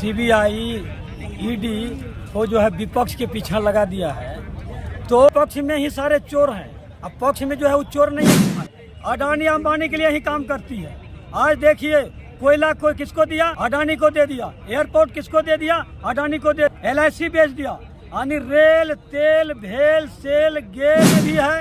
CBI ED को जो है विपक्ष के पीछा लगा दिया है, तो पक्ष में ही सारे चोर हैं। अब पक्ष में जो है वो चोर नहीं है, अडानी अंबानी के लिए ही काम करती है। आज देखिए कोयला को किसको दिया, अडानी को दे दिया। एयरपोर्ट किसको दे दिया, अडानी को दे। LIC बेच दिया। यानी रेल, तेल, भेल, सेल, गेल भी है।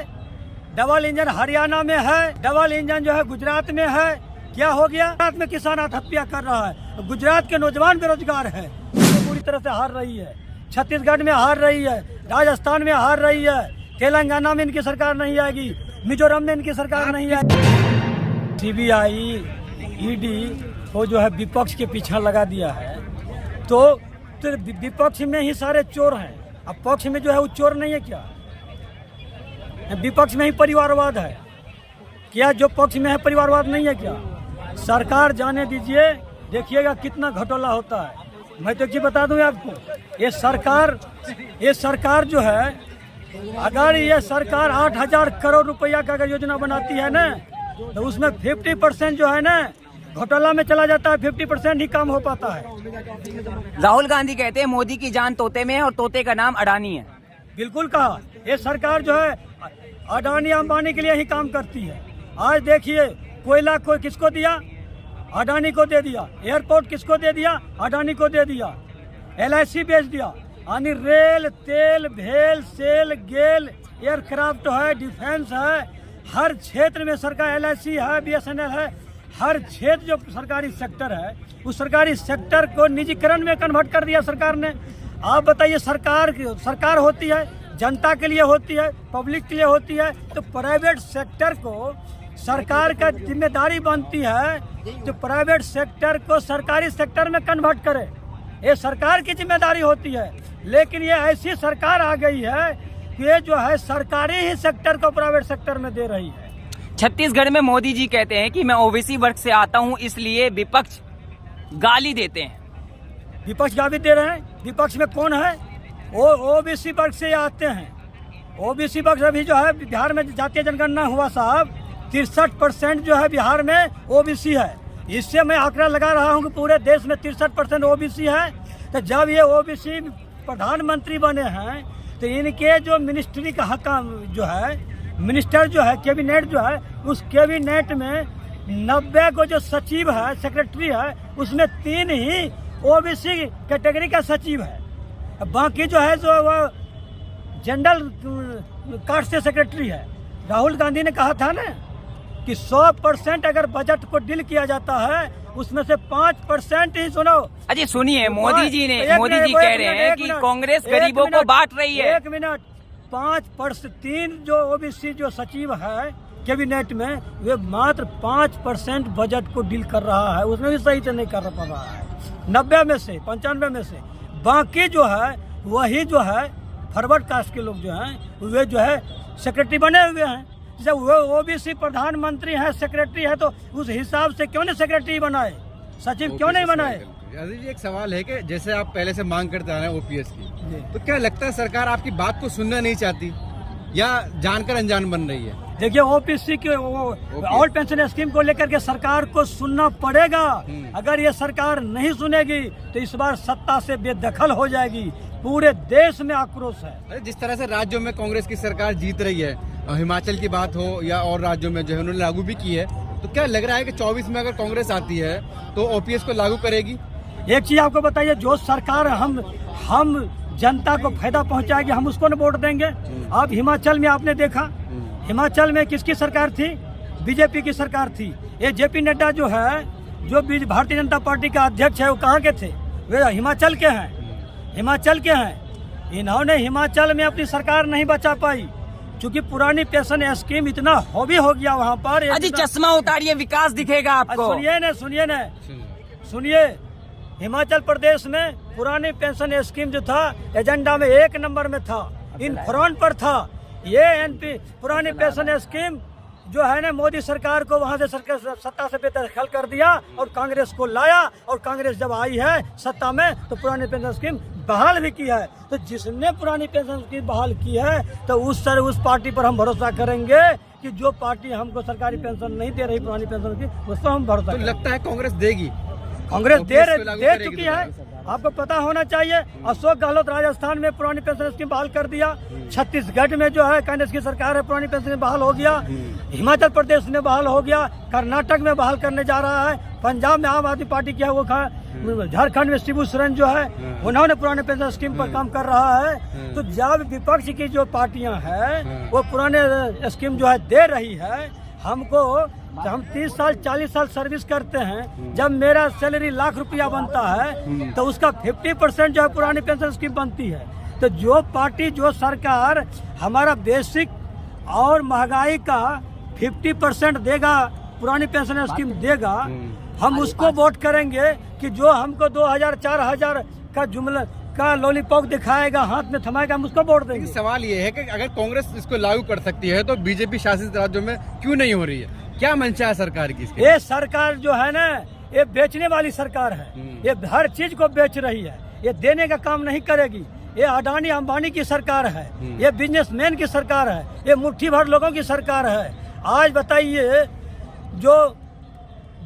डबल इंजन हरियाणा में है, डबल इंजन जो है गुजरात में है। क्या हो गया, गुजरात में किसान आत्महत्या कर रहा है, गुजरात के नौजवान बेरोजगार है, तो पूरी तरह से हार रही है। छत्तीसगढ़ में हार रही है, राजस्थान में हार रही है, तेलंगाना में इनकी सरकार नहीं आएगी, मिजोरम में इनकी सरकार नहीं आएगी। सीबीआई ईडी को जो है विपक्ष के पीछा लगा दिया है, तो विपक्ष में ही सारे चोर हैं। अब पक्ष में जो है वो चोर नहीं है क्या, विपक्ष में ही परिवारवाद है क्या? जो पक्ष में है परिवारवाद नहीं है क्या? सरकार जाने दीजिए, देखिएगा कितना घोटाला होता है। मैं तो एक बता दूं आपको, ये सरकार जो है, अगर ये सरकार 8,000 करोड़ रुपया का अगर योजना बनाती है ना, तो उसमें 50% जो है ना घोटाला में चला जाता है, 50% ही काम हो पाता है। राहुल गांधी कहते हैं मोदी की जान तोते में है और तोते का नाम अडानी है। बिल्कुल कहा, ये सरकार जो है अडानी अंबानी के लिए ही काम करती है। आज देखिए कोयला को किसको दिया, अडानी को दे दिया। एयरपोर्ट किसको दे दिया, अडानी को दे दिया। LIC बेच दिया। यानी रेल, तेल, भेल, सेल, गेल, एयरक्राफ्ट है, डिफेंस है, हर क्षेत्र में सरकार, LIC है, BSNL है, हर क्षेत्र जो सरकारी सेक्टर है, उस सरकारी सेक्टर को निजीकरण में कन्वर्ट कर दिया सरकार ने। आप बताइए, सरकार होती है, जनता के लिए होती है, पब्लिक के लिए होती है, तो प्राइवेट सेक्टर को सरकार का जिम्मेदारी बनती है जो प्राइवेट सेक्टर को सरकारी सेक्टर में कन्वर्ट करे, ये सरकार की जिम्मेदारी होती है। लेकिन ये ऐसी सरकार आ गई है कि ये जो है सरकारी ही सेक्टर को प्राइवेट सेक्टर में दे रही है। छत्तीसगढ़ में मोदी जी कहते हैं कि मैं OBC वर्ग से आता हूं, इसलिए विपक्ष गाली देते हैं। विपक्ष गाली दे रहे हैं? विपक्ष में कौन है? वो OBC वर्ग से आते हैं। OBC वर्ग अभी जो है बिहार में जातीय जनगणना हुआ साहब, 63% जो है बिहार में OBC है। इससे मैं आंकड़ा लगा रहा हूँ कि पूरे देश में 63% OBC है। तो जब ये OBC प्रधानमंत्री बने हैं, तो इनके जो मिनिस्ट्री का हक जो है, मिनिस्टर जो है, कैबिनेट जो है, उस कैबिनेट में 90 को जो सचिव है, सेक्रेटरी है, उसमें 3 ही OBC कैटेगरी का सचिव है। बाकी जो है जो वो जनरल कास्ट से सेक्रेटरी है। राहुल गांधी ने कहा था ना कि 100% अगर बजट को डील किया जाता है, उसमें से 5% ही, सुनो अजी सुनिए, मोदी जी कह रहे हैं कि कांग्रेस गरीबों को बांट रही है। 1 मिनट, 5% 3 जो OBC जो सचिव है कैबिनेट में, वे मात्र 5% बजट को डील कर रहा है, उसमें भी सही से नहीं कर पा रहा है। 90 में से, 95 में से बाकी जो है वही जो है फॉरवर्ड कास्ट के लोग जो हैं, वे जो है सेक्रेटरी बने हुए हैं। जब वो OBC प्रधानमंत्री है, सेक्रेटरी है, तो उस हिसाब से क्यों नहीं सेक्रेटरी बनाए, सचिव क्यों नहीं बनाए? जी एक सवाल है कि जैसे आप पहले से मांग करते आ रहे हैं OPS की, तो क्या लगता है सरकार आपकी बात को सुनना नहीं चाहती या जानकर अनजान बन रही है? देखिए OPC के ऑल पेंशन स्कीम को लेकर के सरकार को सुनना पड़ेगा। अगर ये सरकार नहीं सुनेगी तो इस बार सत्ता से बेदखल हो जाएगी। पूरे देश में आक्रोश है। जिस तरह से राज्यों में कांग्रेस की सरकार जीत रही है, हिमाचल की बात हो या और राज्यों में जो है उन्होंने लागू भी की है, तो क्या लग रहा है कि 24 में अगर कांग्रेस आती है तो OPS को लागू करेगी? एक चीज आपको बताइए, जो सरकार हम जनता को फायदा पहुंचाएगी, हम उसको न वोट देंगे। अब हिमाचल में आपने देखा, हिमाचल में किसकी सरकार थी? BJP की सरकार थी। ये JP नड्डा जो है, जो भारतीय जनता पार्टी का अध्यक्ष है, वो कहाँ के थे? वे हिमाचल के हैं, हिमाचल के हैं। इन्होंने हिमाचल में अपनी सरकार नहीं बचा पाई, क्योंकि पुरानी पेंशन स्कीम इतना हॉबी हो गया वहाँ पर। अजी चश्मा उतारिए, विकास दिखेगा आपको। सुनिए, हिमाचल प्रदेश में पुरानी पेंशन स्कीम जो था, एजेंडा में 1 नंबर में था, इन फ्रंट पर था। ये NP पुरानी पेंशन स्कीम जो है ना, मोदी सरकार को वहाँ से सत्ता से बेदखल कर दिया और कांग्रेस को लाया, और कांग्रेस जब आई है सत्ता में तो पुरानी पेंशन स्कीम बहाल भी की है। तो जिसने पुरानी पेंशन स्कीम बहाल की है, तो उस पार्टी पर हम भरोसा करेंगे कि जो पार्टी हमको सरकारी पेंशन नहीं दे रही, पुरानी पेंशन की, उस पर हम भरोसा। तो लगता है कांग्रेस देगी? कांग्रेस दे चुकी है। आपको पता होना चाहिए, अशोक गहलोत राजस्थान में पुरानी पेंशन स्कीम बहाल कर दिया, छत्तीसगढ़ में जो है कांग्रेस की सरकार है पुरानी पेंशन बहाल हो गया, हिमाचल प्रदेश में बहाल हो गया, कर्नाटक में बहाल करने जा रहा है, पंजाब में आम आदमी पार्टी की है वो झारखंड में शिबू सोरेन जो है उन्होंने पुराने पेंशन स्कीम पर काम कर रहा है। तो जब विपक्ष की जो पार्टियां हैं वो पुराने स्कीम जो है दे रही है हमको, हम 30 साल 40 साल सर्विस करते हैं, जब मेरा सैलरी लाख रुपया बनता है तो उसका 50% जो है पुरानी पेंशन स्कीम बनती है। तो जो पार्टी जो सरकार हमारा बेसिक और महंगाई का 50% देगा, पुरानी पेंशन स्कीम देगा, हम उसको वोट करेंगे कि जो हमको 2000 4000 का जुमला का लॉलीपॉप दिखाएगा, हाथ में थमाएगा, हम उसको वोट देंगे। सवाल ये है कि अगर कांग्रेस इसको लागू कर सकती है तो बीजेपी शासित राज्यों में क्यों नहीं हो रही है? क्या मंशा है सरकार की इसके? ये सरकार जो है ना, ये बेचने वाली सरकार है, ये हर चीज को बेच रही है, ये देने का काम नहीं करेगी। ये अडानी अंबानी की सरकार है, ये बिजनेसमैन की सरकार है, ये मुट्ठी भर लोगों की सरकार है। आज बताइए, जो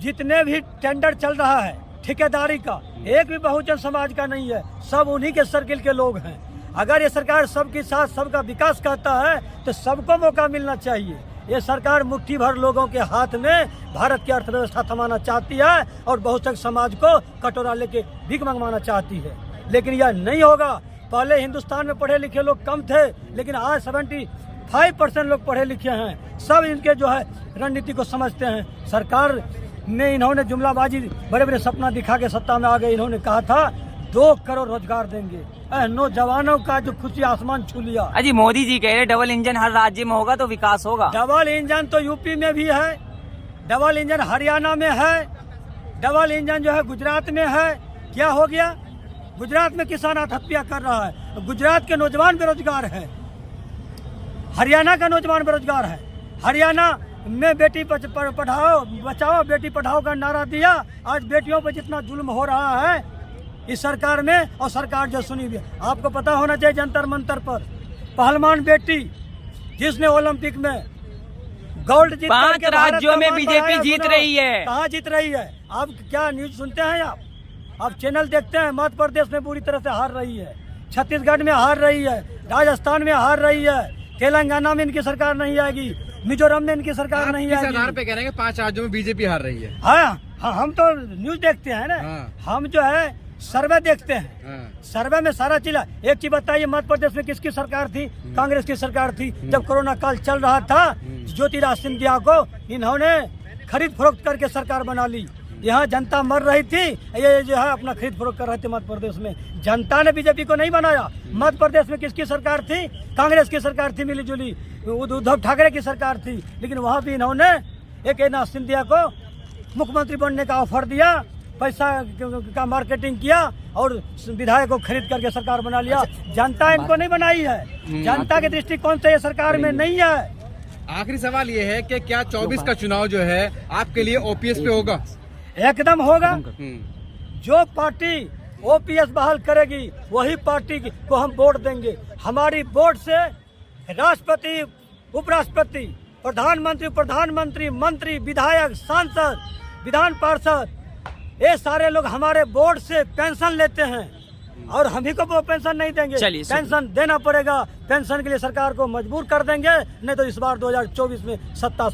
जितने भी टेंडर चल रहा है ठेकेदारी का, एक भी बहुजन समाज का नहीं है, सब उन्हीं के सर्किल के लोग हैं। अगर ये सरकार सबके साथ सबका विकास करता है तो सबको मौका मिलना चाहिए। ये सरकार मुट्ठी भर लोगों के हाथ में भारत की अर्थव्यवस्था थमाना चाहती है और बहुसंख्यक समाज को कटोरा लेके भीख मंगवाना चाहती है, लेकिन यह नहीं होगा। पहले हिंदुस्तान में पढ़े लिखे लोग कम थे, लेकिन आज 75% लोग पढ़े लिखे हैं, सब इनके जो है रणनीति को समझते हैं। सरकार में इन्होंने जुमलाबाजी, बड़े बड़े सपना दिखा के सत्ता में आ गए। इन्होंने कहा था 2 करोड़ रोजगार देंगे, नौजवानों का जो खुशी आसमान छू लिया। अजी मोदी जी कह रहे डबल इंजन हर राज्य में होगा तो विकास होगा। डबल इंजन तो यूपी में भी है, डबल इंजन हरियाणा में है, डबल इंजन जो है गुजरात में है। क्या हो गया? गुजरात में किसान आत्महत्या कर रहा है, गुजरात के नौजवान बेरोजगार है, हरियाणा का नौजवान बेरोजगार है। हरियाणा में बेटी पढ़ाओ बचाओ बेटी पढ़ाओ का नारा दिया, आज बेटियों पर जितना जुल्म हो रहा है इस सरकार में, और सरकार जो सुनी भी। आपको पता होना चाहिए, जंतर मंतर पर पहलवान बेटी जिसने ओलंपिक में गोल्ड जीत 5 राज्यों में बीजेपी जीत रही है। कहाँ जीत रही है? आप क्या न्यूज सुनते हैं? आप चैनल देखते हैं? मध्य प्रदेश में बुरी तरह से हार रही है, छत्तीसगढ़ में हार रही है, राजस्थान में हार रही है, तेलंगाना में इनकी सरकार नहीं आएगी, मिजोरम में इनकी सरकार नहीं आएगी। आधार पे कह रहे हैं 5 राज्यों में बीजेपी हार रही है। हाँ, हम तो न्यूज देखते हैं ना, हम जो है सर्वे देखते हैं। सर्वे में सारा चीज। एक चीज बताइए, मध्य प्रदेश में किसकी सरकार थी? कांग्रेस की सरकार थी। जब कोरोना काल चल रहा था, ज्योतिरादित्य सिंधिया को इन्होंने खरीद फरोख्त करके सरकार बना ली। यहाँ जनता मर रही थी, ये जो है अपना खरीद फरोख्त कर रहे थे मध्य प्रदेश में। जनता ने बीजेपी को नहीं बनाया। मध्य प्रदेश में किसकी सरकार थी? कांग्रेस की सरकार थी, मिली जुली उद्धव ठाकरे की सरकार थी। लेकिन वहाँ भी इन्होंने एकनाथ सिंधिया को मुख्यमंत्री बनने का ऑफर दिया, पैसा का मार्केटिंग किया और विधायक को खरीद करके सरकार बना लिया। जनता इनको नहीं बनाई है, जनता के दृष्टिकोण से ये सरकार में नहीं है। आखिरी सवाल ये है कि क्या 24 का चुनाव जो है आपके लिए ओपीएस पे होगा? एकदम होगा। जो पार्टी ओपीएस बहाल करेगी वही पार्टी को हम वोट देंगे। हमारी वोट से राष्ट्रपति, उपराष्ट्रपति, प्रधानमंत्री, मंत्री, विधायक, सांसद, विधान पार्षद, ये सारे लोग हमारे वोट से पेंशन लेते हैं और हम ही को वो पेंशन नहीं देंगे। पेंशन देना पड़ेगा। पेंशन के लिए सरकार को मजबूर कर देंगे, नहीं तो इस बार 2024 में सत्ता से